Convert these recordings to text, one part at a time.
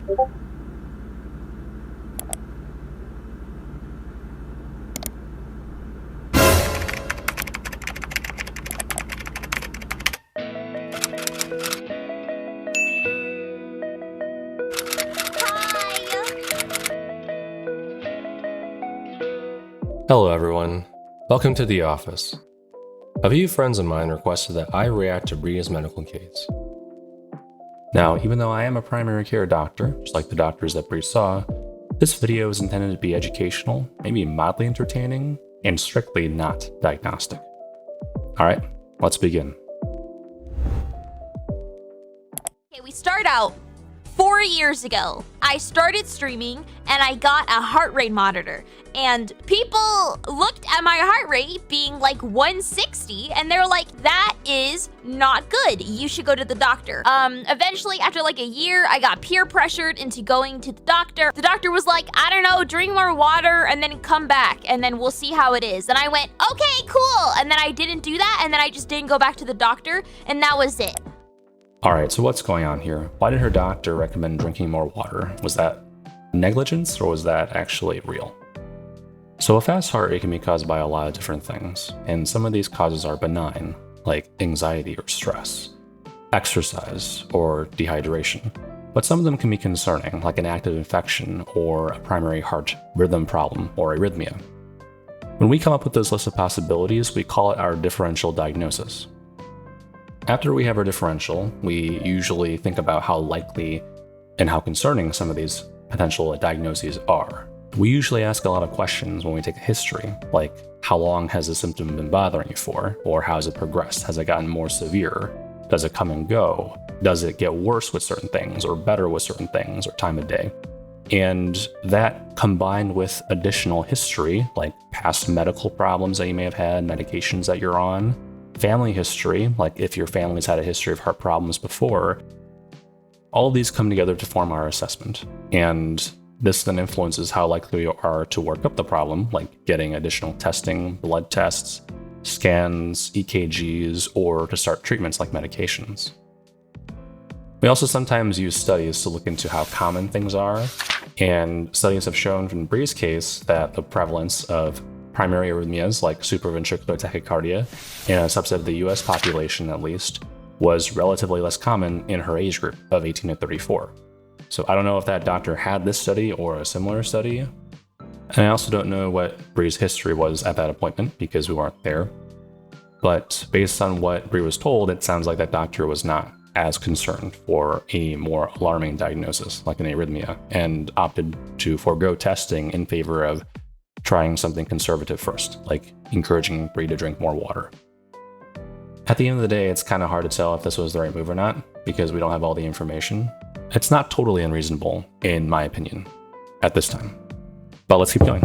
Hello everyone, welcome to the office. A few friends of mine requested that I react to Bria's medical case. Now, even though I am a primary care doctor, just like the doctors that Bria saw, this video is intended to be educational, maybe mildly entertaining, and strictly not diagnostic. Alright, let's begin. Okay, we start out 4 years ago. I started streaming and I got a heart rate monitor, and people looked at my heart rate being like 160 and they're like, that is not good. You should go to the doctor. Eventually, after like a year, I got peer pressured into going to the doctor. The doctor was like, I don't know, drink more water and then come back and then we'll see how it is. And I went, okay, cool. And then I didn't do that, and then I just didn't go back to the doctor, and that was it. Alright, so what's going on here? Why did her doctor recommend drinking more water? Was that negligence, or was that actually real? So a fast heart rate can be caused by a lot of different things, and some of these causes are benign, like anxiety or stress, exercise, or dehydration. But some of them can be concerning, like an active infection or a primary heart rhythm problem or arrhythmia. When we come up with this list of possibilities, we call it our differential diagnosis. After we have our differential, we usually think about how likely and how concerning some of these potential diagnoses are. We usually ask a lot of questions when we take a history, like how long has the symptom been bothering you for, or how has it progressed? Has it gotten more severe? Does it come and go? Does it get worse with certain things, or better with certain things, or time of day? And that combined with additional history, like past medical problems that you may have had, medications that you're on, family history, like if your family's had a history of heart problems before, all of these come together to form our assessment. And this then influences how likely you are to work up the problem, like getting additional testing, blood tests, scans, EKGs, or to start treatments like medications. We also sometimes use studies to look into how common things are, and studies have shown from Bria's case that the prevalence of primary arrhythmias like supraventricular tachycardia in a subset of the US population at least was relatively less common in her age group of 18 to 34. So I don't know if that doctor had this study or a similar study. And I also don't know what Bria's history was at that appointment because we weren't there. But based on what Bria was told, it sounds like that doctor was not as concerned for a more alarming diagnosis like an arrhythmia, and opted to forego testing in favor of trying something conservative first, like encouraging Bria to drink more water. At the end of the day, it's kind of hard to tell if this was the right move or not, because we don't have all the information. It's not totally unreasonable, in my opinion, at this time. But let's keep going.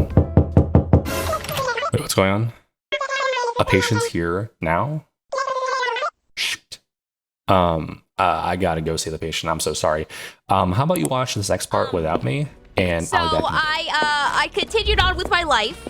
Wait, what's going on? A patient's here now? Shoot. I gotta go see the patient, I'm so sorry. How about you watch this next part without me? And so I continued on with my life,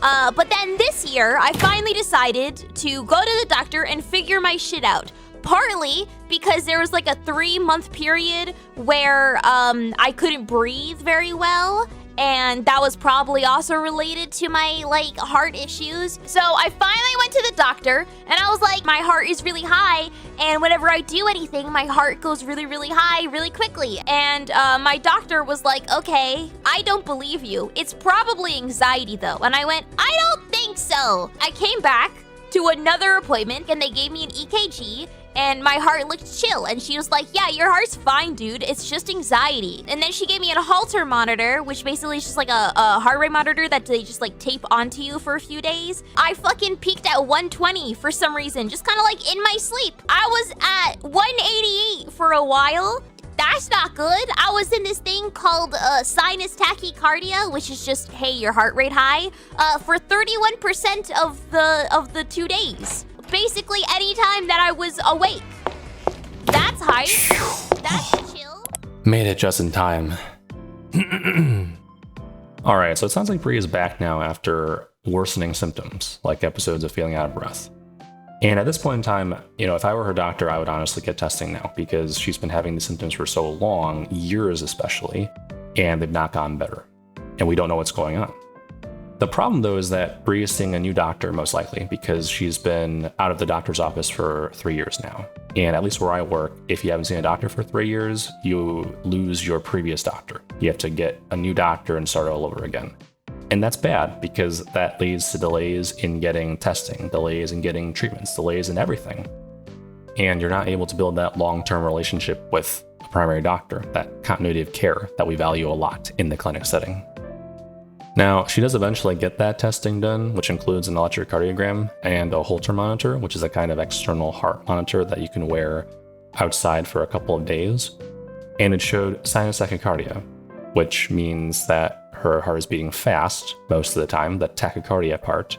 but then this year I finally decided to go to the doctor and figure my shit out. Partly because there was like a 3-month period where I couldn't breathe very well, and that was probably also related to my like heart issues. So I finally went to the doctor and I was like, my heart is really high, and whenever I do anything, my heart goes really, really high really quickly. And my doctor was like, okay, I don't believe you. It's probably anxiety though. And I went, I don't think so. I came back to another appointment and they gave me an EKG, and my heart looked chill, and she was like, yeah, your heart's fine, dude, it's just anxiety. And then she gave me a Holter monitor, which basically is just like a heart rate monitor that they just like tape onto you for a few days. I fucking peaked at 120 for some reason, just kind of like in my sleep. I was at 188 for a while. That's not good. I was in this thing called sinus tachycardia, which is just, hey, your heart rate high, for 31% of the 2 days. Basically anytime that I was awake. That's high. That's chill. Made it just in time. Alright, so it sounds like Bria is back now after worsening symptoms, like episodes of feeling out of breath. And at this point in time, if I were her doctor, I would honestly get testing now because she's been having these symptoms for so long, years especially, and they've not gotten better. And we don't know what's going on. The problem, though, is that Bri is seeing a new doctor, most likely, because she's been out of the doctor's office for 3 years now. And at least where I work, if you haven't seen a doctor for 3 years, you lose your previous doctor. You have to get a new doctor and start all over again. And that's bad because that leads to delays in getting testing, delays in getting treatments, delays in everything. And you're not able to build that long-term relationship with a primary doctor, that continuity of care that we value a lot in the clinic setting. Now, she does eventually get that testing done, which includes an electrocardiogram and a Holter monitor, which is a kind of external heart monitor that you can wear outside for a couple of days. And it showed sinus tachycardia, which means that her heart is beating fast most of the time, the tachycardia part,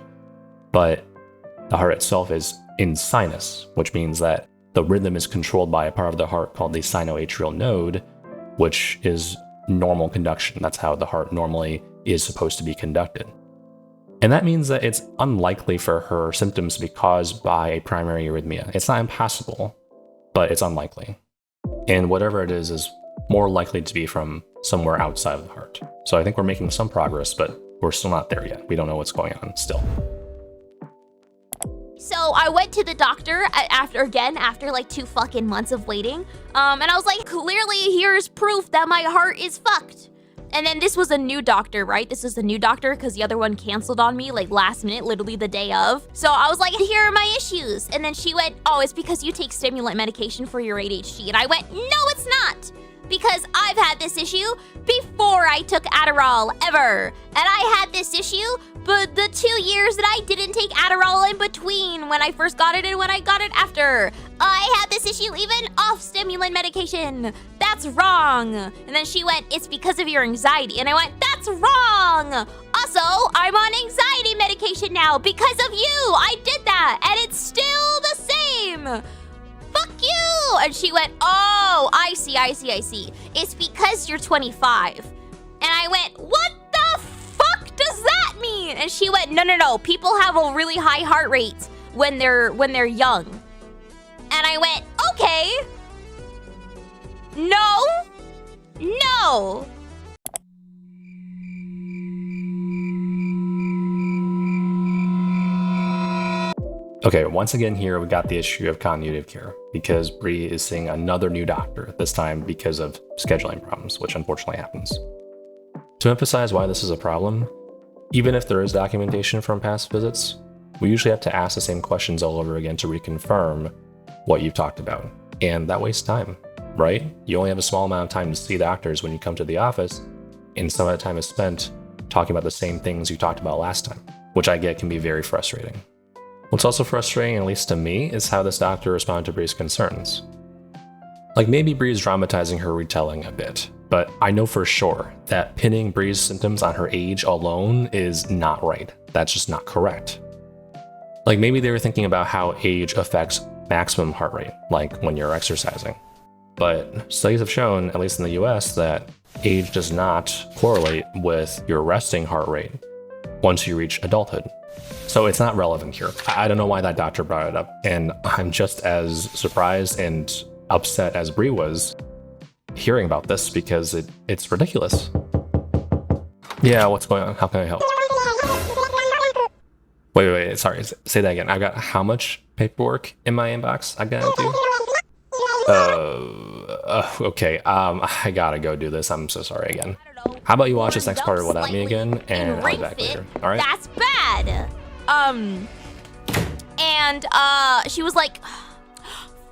but the heart itself is in sinus, which means that the rhythm is controlled by a part of the heart called the sinoatrial node, which is normal conduction. That's how the heart normally is supposed to be conducted. And that means that it's unlikely for her symptoms to be caused by a primary arrhythmia. It's not impossible, but it's unlikely. And whatever it is more likely to be from somewhere outside of the heart. So I think we're making some progress, but we're still not there yet. We don't know what's going on still. So I went to the doctor after like 2 fucking months of waiting. And I was like, clearly here's proof that my heart is fucked. And then this was a new doctor, right? This was a new doctor because the other one canceled on me like last minute, literally the day of. So I was like, here are my issues. And then she went, oh, it's because you take stimulant medication for your ADHD. And I went, no, it's not. Because I've had this issue before I took Adderall, ever. And I had this issue, but the 2 years that I didn't take Adderall in between, when I first got it and when I got it after. I had this issue even off stimulant medication. That's wrong. And then she went, it's because of your anxiety. And I went, that's wrong. Also, I'm on anxiety medication now because of you. I did that, and it's still the same. Fuck you! And she went, oh, I see. It's because you're 25. And I went, what the fuck does that mean? And she went, no. People have a really high heart rate when they're young. And I went, okay. No. Okay, once again here, we got the issue of continuity of care because Bri is seeing another new doctor, this time because of scheduling problems, which unfortunately happens. To emphasize why this is a problem, even if there is documentation from past visits, we usually have to ask the same questions all over again to reconfirm what you've talked about. And that wastes time, right? You only have a small amount of time to see doctors when you come to the office, and some of that time is spent talking about the same things you talked about last time, which I get can be very frustrating. What's also frustrating, at least to me, is how this doctor responded to Bri's concerns. Like, maybe Bri is dramatizing her retelling a bit, but I know for sure that pinning Bri's symptoms on her age alone is not right. That's just not correct. Like, maybe they were thinking about how age affects maximum heart rate, like when you're exercising. But studies have shown, at least in the US, that age does not correlate with your resting heart rate once you reach adulthood. So it's not relevant here. I don't know why that doctor brought it up, and I'm just as surprised and upset as Bri was hearing about this because it's ridiculous. Yeah, what's going on? How can I help? Wait, sorry, say that again. I've got how much paperwork in my inbox I gotta do? Okay, I gotta go do this. I'm so sorry again. How about you watch this next part without me again, and I'll be back later, all right? That's bad. And she was like,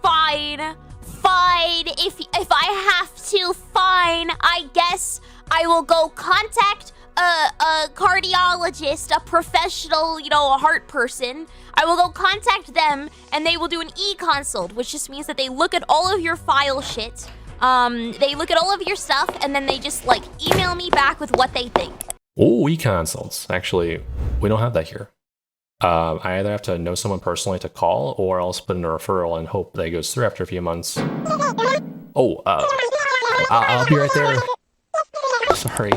fine, if I have to, fine, I guess I will go contact a cardiologist, a professional, a heart person. I will go contact them, and they will do an e-consult, which just means that they look at all of your file shit. They look at all of your stuff, and then they just, email me back with what they think. Oh, e-consults. Actually, we don't have that here. I either have to know someone personally to call, or else put in a referral and hope that it goes through after a few months. Oh, I'll be right there. Sorry.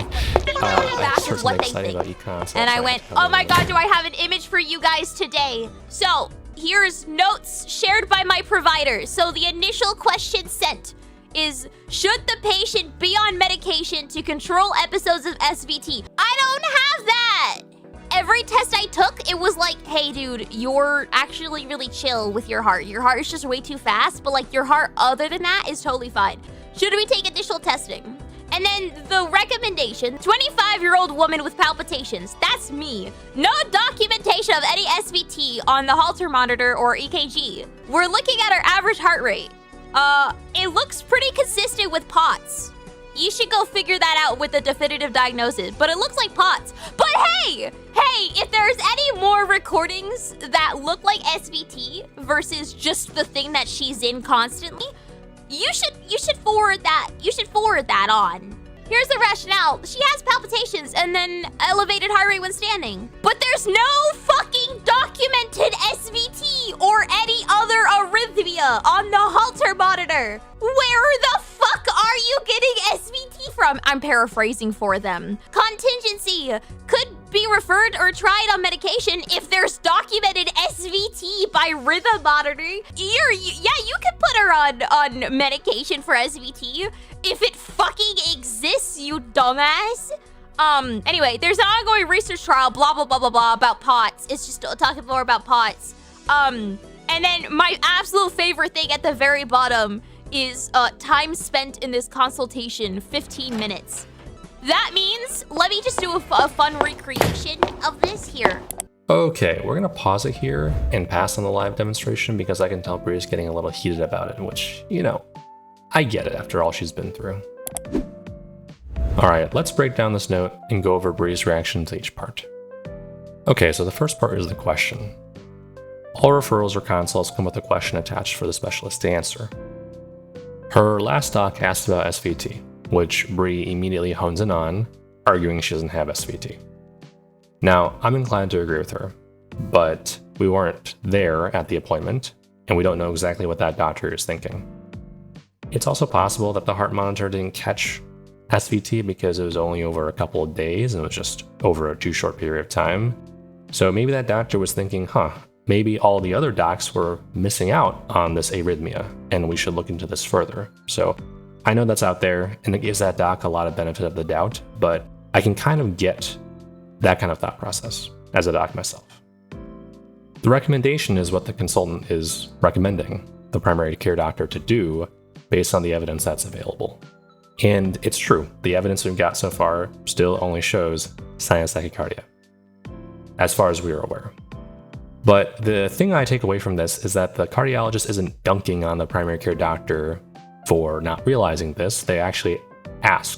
I just heard something exciting about e-consults. And I went, oh my god, do I have an image for you guys today? So, Here's notes shared by my provider. So the initial question sent is, should the patient be on medication to control episodes of SVT? I don't have that. Every test I took, it was like, hey dude, you're actually really chill with your heart. Your heart is just way too fast, but like your heart other than that is totally fine. Should we take additional testing? And then the recommendation, 25-year-old woman with palpitations. That's me. No documentation of any SVT on the Holter monitor or EKG. We're looking at our average heart rate. It looks pretty consistent with POTS. You should go figure that out with a definitive diagnosis, but it looks like POTS. But hey, if there's any more recordings that look like SVT versus just the thing that she's in constantly, you should forward that. You should forward that on. Here's the rationale. She has palpitations and then elevated heart rate when standing. But there's no fucking documented SVT or any other arrhythmia on the Holter monitor. Where the fuck are you getting SVT from? I'm paraphrasing for them. Contingency could be referred or tried on medication if there's documented SVT by rhythm monitor. You can put her on medication for SVT if it fucking exists, you dumbass. Anyway, there's an ongoing research trial, blah, blah, blah, blah, blah, about POTS. It's just talking more about POTS. And then my absolute favorite thing at the very bottom is time spent in this consultation, 15 minutes. That means, let me just do a fun recreation of this here. Okay, we're gonna pause it here and pass on the live demonstration because I can tell Bri's getting a little heated about it, which, you know, I get it after all she's been through. All right, let's break down this note and go over Bri's reaction to each part. Okay, so the first part is the question. All referrals or consults come with a question attached for the specialist to answer. Her last doc asked about SVT, which Bri immediately hones in on, arguing she doesn't have SVT. Now, I'm inclined to agree with her, but we weren't there at the appointment, and we don't know exactly what that doctor is thinking. It's also possible that the heart monitor didn't catch SVT because it was only over a couple of days and it was just over a too short period of time. So maybe that doctor was thinking, maybe all the other docs were missing out on this arrhythmia and we should look into this further. So I know that's out there and it gives that doc a lot of benefit of the doubt, but I can kind of get that kind of thought process as a doc myself. The recommendation is what the consultant is recommending the primary care doctor to do based on the evidence that's available. And it's true, the evidence we've got so far still only shows sinus tachycardia, as far as we are aware. But the thing I take away from this is that the cardiologist isn't dunking on the primary care doctor for not realizing this. They actually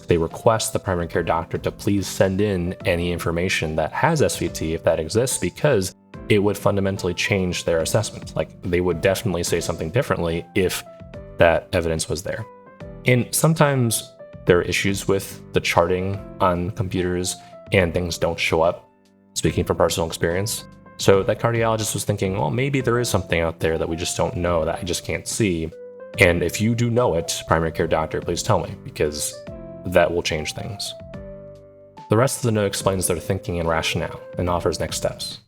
they request the primary care doctor to please send in any information that has SVT if that exists, because it would fundamentally change their assessment. Like, they would definitely say something differently if that evidence was there. And sometimes there are issues with the charting on computers and things don't show up, speaking from personal experience. So that cardiologist was thinking, well, maybe there is something out there that we just don't know, that I just can't see. And if you do know it, primary care doctor, please tell me, because that will change things. The rest of the note explains their thinking and rationale and offers next steps.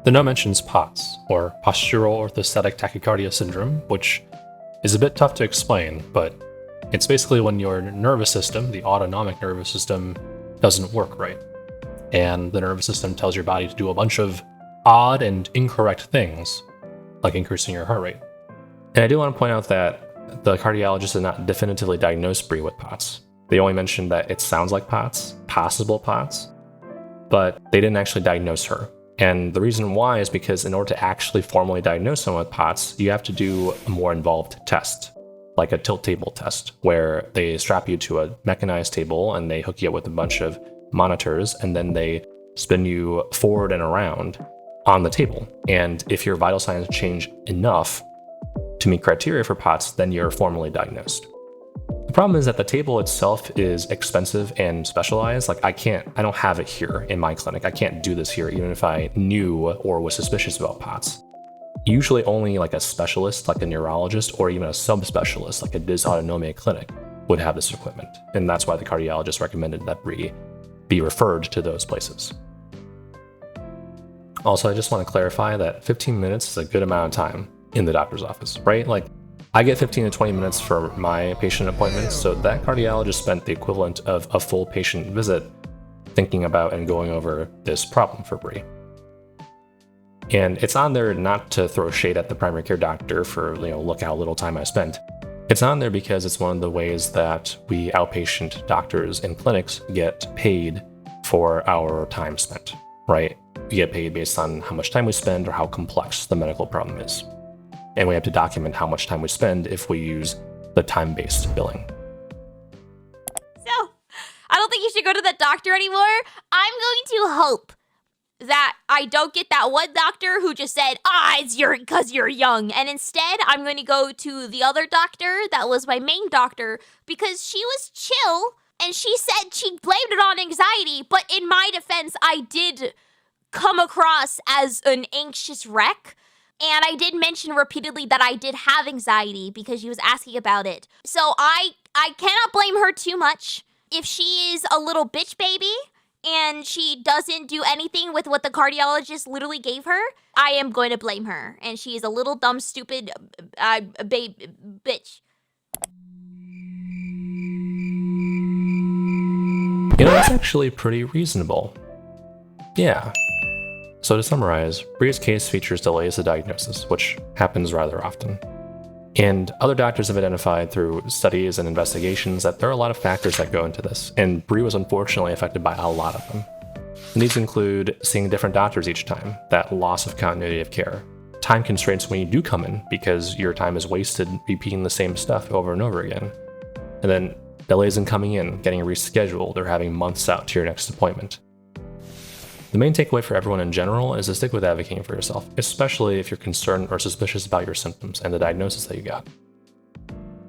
The note mentions POTS, or postural orthostatic tachycardia syndrome, which is a bit tough to explain, but it's basically when your nervous system, the autonomic nervous system, doesn't work right. And the nervous system tells your body to do a bunch of odd and incorrect things, like increasing your heart rate. And I do want to point out that the cardiologist did not definitively diagnose Bri with POTS. They only mentioned that it sounds like POTS, possible POTS, but they didn't actually diagnose her. And the reason why is because in order to actually formally diagnose someone with POTS, you have to do a more involved test, like a tilt table test, where they strap you to a mechanized table and they hook you up with a bunch of monitors, and then they spin you forward and around on the table. And if your vital signs change enough to meet criteria for POTS, then you're formally diagnosed. The problem is that the table itself is expensive and specialized. Like, I don't have it here in my clinic. I can't do this here even if I knew or was suspicious about POTS. Usually only like a specialist, like a neurologist, or even a subspecialist, like a dysautonomia clinic, would have this equipment. And that's why the cardiologist recommended that Bri be referred to those places. Also, I just want to clarify that 15 minutes is a good amount of time in the doctor's office, right? Like, I get 15 to 20 minutes for my patient appointments, so that cardiologist spent the equivalent of a full patient visit thinking about and going over this problem for Bri. And it's on there not to throw shade at the primary care doctor for, look how little time I spent. It's on there because it's one of the ways that we outpatient doctors in clinics get paid for our time spent, right? We get paid based on how much time we spend or how complex the medical problem is. And we have to document how much time we spend if we use the time-based billing. So, I don't think you should go to the doctor anymore. I'm going to hope that I don't get that one doctor who just said, it's because you're young. And instead, I'm going to go to the other doctor that was my main doctor because she was chill and she said she blamed it on anxiety. But in my defense, I did come across as an anxious wreck. And I did mention repeatedly that I did have anxiety because she was asking about it. So I cannot blame her too much. If she is a little bitch baby and she doesn't do anything with what the cardiologist literally gave her, I am going to blame her. And she is a little dumb, stupid bitch. That's actually pretty reasonable. Yeah. So to summarize, Bri's case features delays to diagnosis, which happens rather often. And other doctors have identified through studies and investigations that there are a lot of factors that go into this, and Bri was unfortunately affected by a lot of them. And these include seeing different doctors each time, that loss of continuity of care, time constraints when you do come in because your time is wasted repeating the same stuff over and over again, and then delays in coming in, getting rescheduled, or having months out to your next appointment. The main takeaway for everyone in general is to stick with advocating for yourself, especially if you're concerned or suspicious about your symptoms and the diagnosis that you got.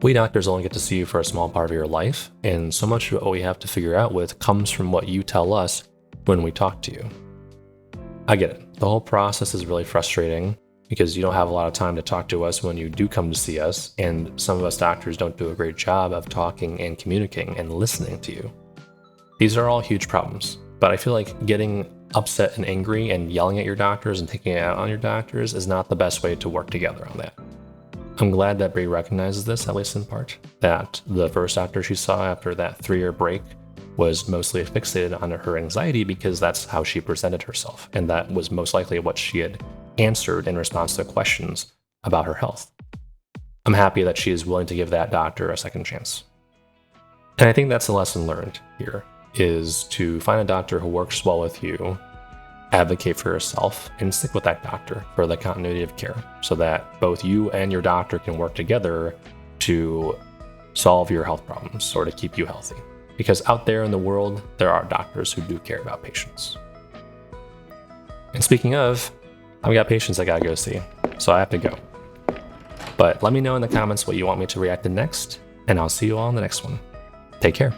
We doctors only get to see you for a small part of your life, and so much of what we have to figure out with comes from what you tell us when we talk to you. I get it. The whole process is really frustrating because you don't have a lot of time to talk to us when you do come to see us, and some of us doctors don't do a great job of talking and communicating and listening to you. These are all huge problems, but I feel like getting upset and angry and yelling at your doctors and taking it out on your doctors is not the best way to work together on that. I'm glad that Bri recognizes this, at least in part, that the first doctor she saw after that 3-year break was mostly fixated on her anxiety because that's how she presented herself, and that was most likely what she had answered in response to questions about her health. I'm happy that she is willing to give that doctor a second chance. And I think that's the lesson learned here, is to find a doctor who works well with you, advocate for yourself, and stick with that doctor for the continuity of care so that both you and your doctor can work together to solve your health problems or to keep you healthy. Because out there in the world, there are doctors who do care about patients. And speaking of, I've got patients I gotta go see, so I have to go. But let me know in the comments what you want me to react to next, and I'll see you all in the next one. Take care.